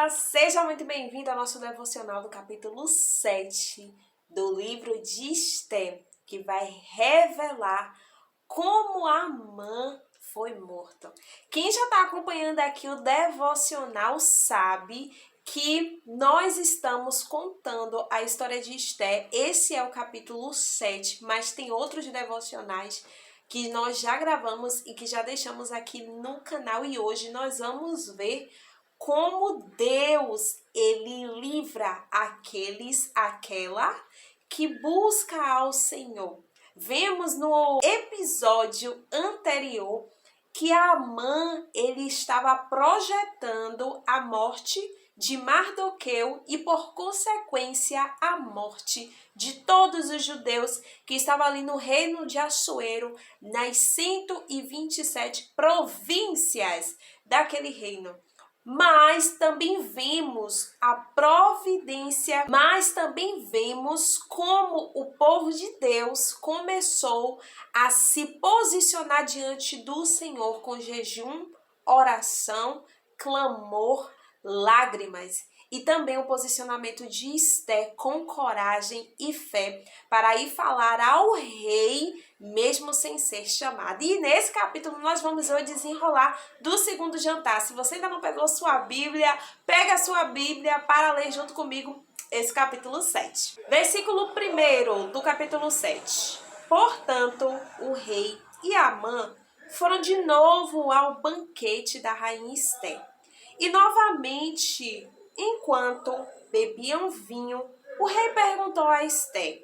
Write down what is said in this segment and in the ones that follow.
Olá, seja muito bem-vindo ao nosso devocional do capítulo 7 do livro de Esté, que vai revelar como Amã foi morto. Quem já está acompanhando aqui o devocional sabe que nós estamos contando a história de Esté. Esse é o capítulo 7, mas tem outros devocionais que nós já gravamos e que já deixamos aqui no canal, e hoje nós vamos ver como Deus, ele livra aquela que busca ao Senhor. Vemos no episódio anterior que Amã, ele estava projetando a morte de Mardoqueu e, por consequência, a morte de todos os judeus que estavam ali no reino de Assuero, nas 127 províncias daquele reino. Mas também vemos a providência, mas também vemos como o povo de Deus começou a se posicionar diante do Senhor com jejum, oração, clamor, lágrimas. E também o posicionamento de Esté com coragem e fé para ir falar ao rei, mesmo sem ser chamado. E nesse capítulo nós vamos hoje desenrolar do segundo jantar. Se você ainda não pegou sua Bíblia, pega a sua Bíblia para ler junto comigo esse capítulo 7. Versículo 1 do capítulo 7. Portanto, o rei e Amã foram de novo ao banquete da rainha Esté. E novamente, enquanto bebiam vinho, o rei perguntou a Esté: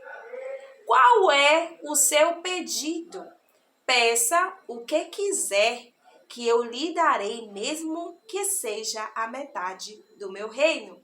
qual é o seu pedido? Peça o que quiser, que eu lhe darei, mesmo que seja a metade do meu reino.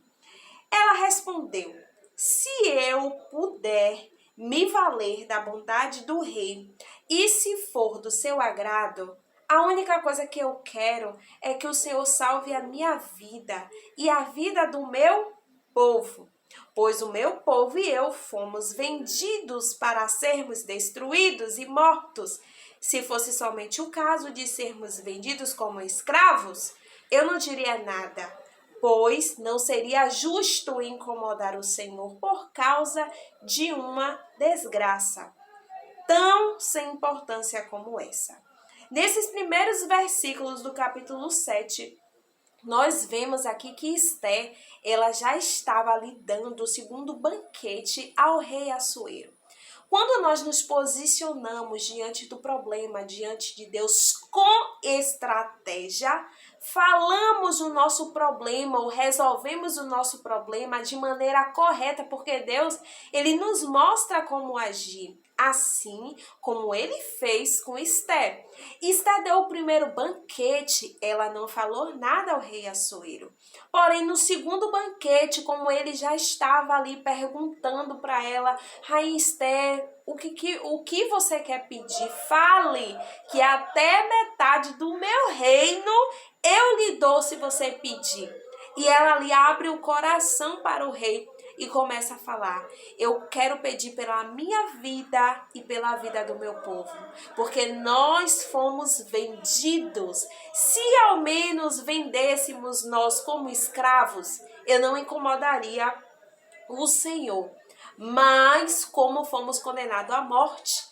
Ela respondeu: se eu puder me valer da bondade do rei, e se for do seu agrado, a única coisa que eu quero é que o Senhor salve a minha vida e a vida do meu povo, pois o meu povo e eu fomos vendidos para sermos destruídos e mortos. Se fosse somente o caso de sermos vendidos como escravos, eu não diria nada, pois não seria justo incomodar o Senhor por causa de uma desgraça tão sem importância como essa. Nesses primeiros versículos do capítulo 7, nós vemos aqui que Esté, ela já estava ali dando o segundo banquete ao rei Assuero. Quando nós nos posicionamos diante do problema, diante de Deus com estratégia, falamos o nosso problema ou resolvemos o nosso problema de maneira correta, porque Deus, ele nos mostra como agir. Assim como ele fez com Esté. Esté deu o primeiro banquete, ela não falou nada ao rei Assuero. Porém, no segundo banquete, como ele já estava ali perguntando para ela: rainha Esté, o que você quer pedir? Fale, que até metade do meu reino eu lhe dou se você pedir. E ela ali abre o coração para o rei e começa a falar: eu quero pedir pela minha vida e pela vida do meu povo, porque nós fomos vendidos. Se ao menos vendêssemos nós como escravos, eu não incomodaria o Senhor. Mas como fomos condenados à morte,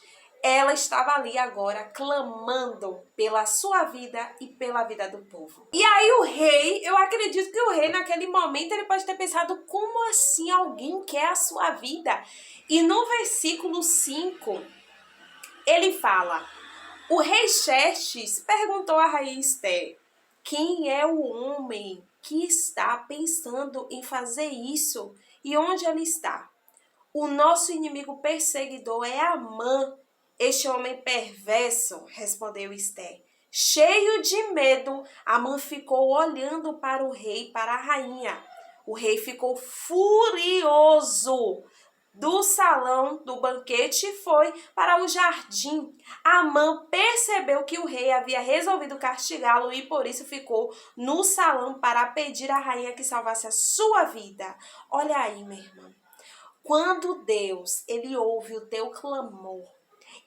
ela estava ali agora clamando pela sua vida e pela vida do povo. E aí o rei, eu acredito que o rei naquele momento ele pode ter pensado: como assim alguém quer a sua vida? E no versículo 5, ele fala: o rei Xerxes perguntou a rainha Esté: quem é o homem que está pensando em fazer isso e onde ele está? O nosso inimigo perseguidor é Amã, este homem perverso, respondeu Esté. Cheio de medo, Amã ficou olhando para o rei e para a rainha. O rei ficou furioso. Do salão do banquete foi para o jardim. Amã percebeu que o rei havia resolvido castigá-lo e por isso ficou no salão para pedir à rainha que salvasse a sua vida. Olha aí, minha irmã. Quando Deus, ele ouve o teu clamor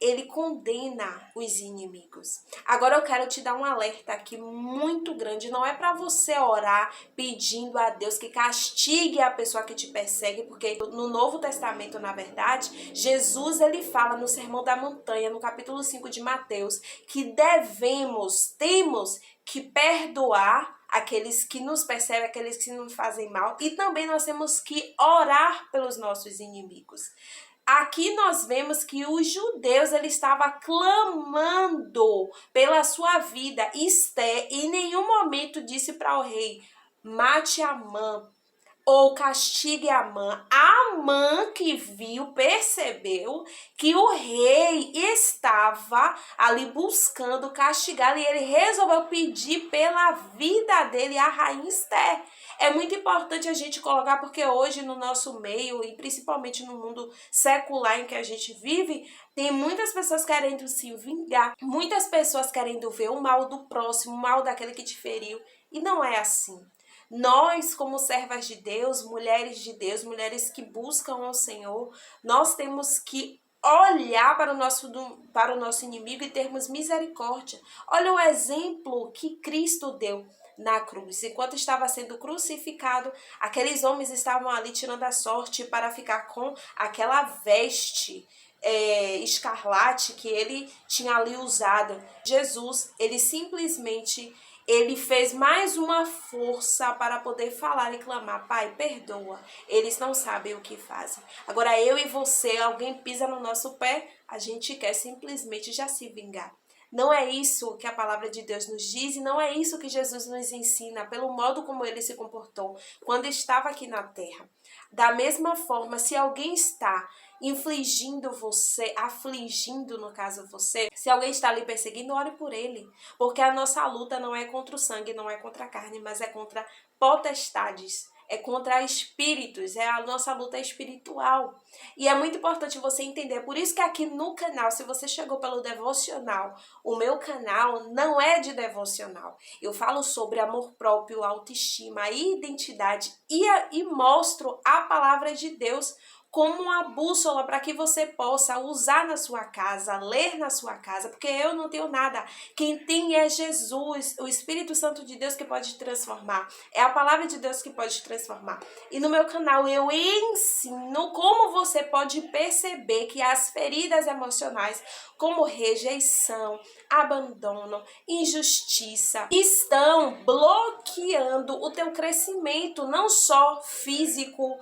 ele condena os inimigos. Agora eu quero te dar um alerta aqui muito grande. Não é para você orar pedindo a Deus que castigue a pessoa que te persegue, porque no Novo Testamento, na verdade, Jesus ele fala no Sermão da Montanha, no capítulo 5 de Mateus, que temos que perdoar aqueles que nos perseguem, aqueles que nos fazem mal, e também nós temos que orar pelos nossos inimigos. Aqui nós vemos que os judeus ele estava clamando pela sua vida. Esté em nenhum momento disse para o rei: mate Amã ou castigue Amã. Amã que viu, percebeu que o rei estava ali buscando castigá-lo e ele resolveu pedir pela vida dele a rainha Esté. É muito importante a gente colocar, porque hoje no nosso meio, e principalmente no mundo secular em que a gente vive, tem muitas pessoas querendo se vingar, muitas pessoas querendo ver o mal do próximo, o mal daquele que te feriu, e não é assim. Nós, como servas de Deus, mulheres que buscam ao Senhor, nós temos que olhar para o nosso inimigo e termos misericórdia. Olha o exemplo que Cristo deu na cruz. Enquanto estava sendo crucificado, aqueles homens estavam ali tirando a sorte para ficar com aquela veste escarlate que ele tinha ali usado. Jesus, ele fez mais uma força para poder falar e clamar: Pai, perdoa, eles não sabem o que fazem. Agora eu e você, alguém pisa no nosso pé, a gente quer simplesmente já se vingar. Não é isso que a palavra de Deus nos diz e não é isso que Jesus nos ensina, pelo modo como ele se comportou quando estava aqui na terra. Da mesma forma, se alguém está afligindo no caso você, se alguém está ali perseguindo, ore por ele, porque a nossa luta não é contra o sangue, não é contra a carne, mas é contra potestades, é contra espíritos, a nossa luta é espiritual. E é muito importante você entender, por isso que aqui no canal, se você chegou pelo devocional, o meu canal não é de devocional. Eu falo sobre amor próprio, autoestima, identidade e mostro a palavra de Deus como uma bússola para que você possa usar na sua casa, ler na sua casa, porque eu não tenho nada. Quem tem é Jesus, o Espírito Santo de Deus que pode te transformar. É a palavra de Deus que pode te transformar. E no meu canal eu ensino como você pode perceber que as feridas emocionais, como rejeição, abandono, injustiça, estão bloqueando o teu crescimento, não só físico,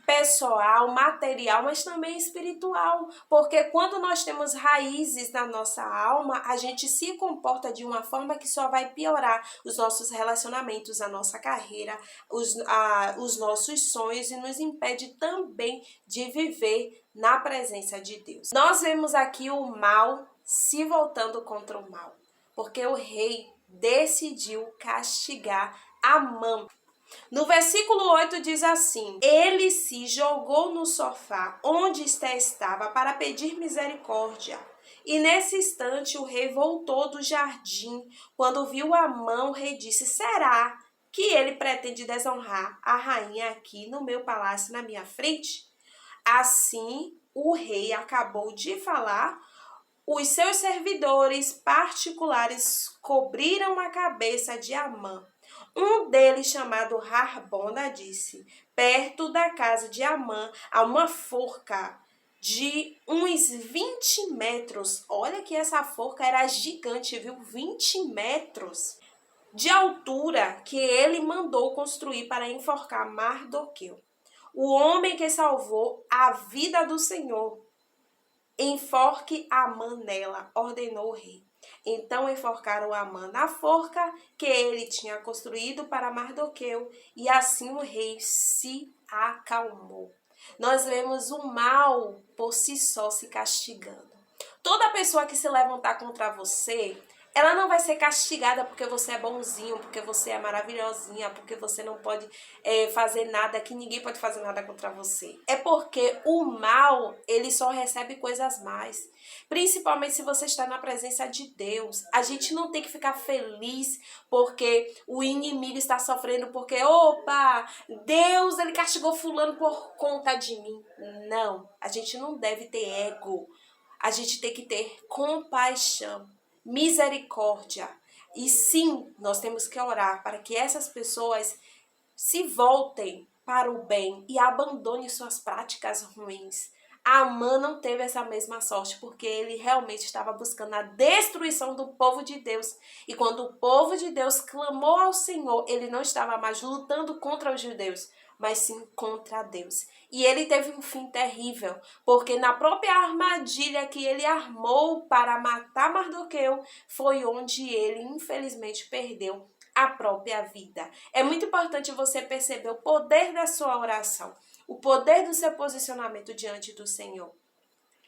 pessoal, material, mas também espiritual, porque quando nós temos raízes na nossa alma, a gente se comporta de uma forma que só vai piorar os nossos relacionamentos, a nossa carreira, os nossos sonhos e nos impede também de viver na presença de Deus. Nós vemos aqui o mal se voltando contra o mal, porque o rei decidiu castigar Amã. No versículo 8 diz assim: ele se jogou no sofá onde Esté estava para pedir misericórdia. E nesse instante o rei voltou do jardim. Quando viu Amã, o rei disse: será que ele pretende desonrar a rainha aqui no meu palácio, na minha frente? Assim o rei acabou de falar. Os seus servidores particulares cobriram a cabeça de Amã. Um deles, chamado Harbona, disse: perto da casa de Amã há uma forca de uns 20 metros. Olha que essa forca era gigante, viu? 20 metros de altura, que ele mandou construir para enforcar Mardoqueu, o homem que salvou a vida do Senhor. Enforque Amã nela, ordenou o rei. Então enforcaram Amã na forca que ele tinha construído para Mardoqueu, e assim o rei se acalmou. Nós vemos o mal por si só se castigando. Toda pessoa que se levantar contra você, ela não vai ser castigada porque você é bonzinho, porque você é maravilhosinha, porque você não pode fazer nada, que ninguém pode fazer nada contra você. É porque o mal, ele só recebe coisas más. Principalmente se você está na presença de Deus. A gente não tem que ficar feliz porque o inimigo está sofrendo, porque, opa, Deus, ele castigou fulano por conta de mim. Não, a gente não deve ter ego. a gente tem que ter compaixão, misericórdia. E sim, nós temos que orar para que essas pessoas se voltem para o bem e abandonem suas práticas ruins. Amã não teve essa mesma sorte, porque ele realmente estava buscando a destruição do povo de Deus. E quando o povo de Deus clamou ao Senhor, ele não estava mais lutando contra os judeus, mas sim contra Deus. E ele teve um fim terrível, porque na própria armadilha que ele armou para matar Mardoqueu, foi onde ele, infelizmente, perdeu a própria vida. É muito importante você perceber o poder da sua oração, o poder do seu posicionamento diante do Senhor.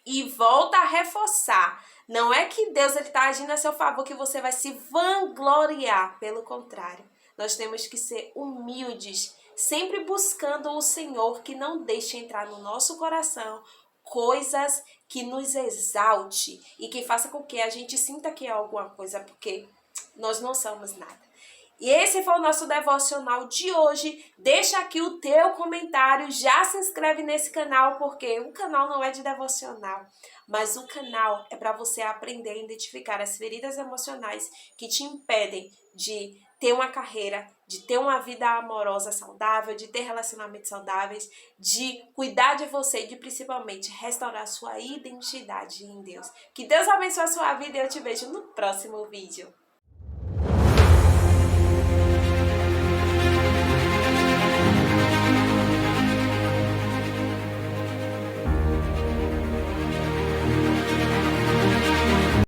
E volta a reforçar, não é que Deus está agindo a seu favor que você vai se vangloriar, pelo contrário. Nós temos que ser humildes, sempre buscando o Senhor, que não deixe entrar no nosso coração coisas que nos exalte e que faça com que a gente sinta que é alguma coisa, porque nós não somos nada. E esse foi o nosso devocional de hoje. Deixa aqui o teu comentário, já se inscreve nesse canal, porque o canal não é de devocional, mas o canal é para você aprender a identificar as feridas emocionais que te impedem de ter uma carreira, de ter uma vida amorosa saudável, de ter relacionamentos saudáveis, de cuidar de você e de principalmente restaurar sua identidade em Deus. Que Deus abençoe a sua vida e eu te vejo no próximo vídeo.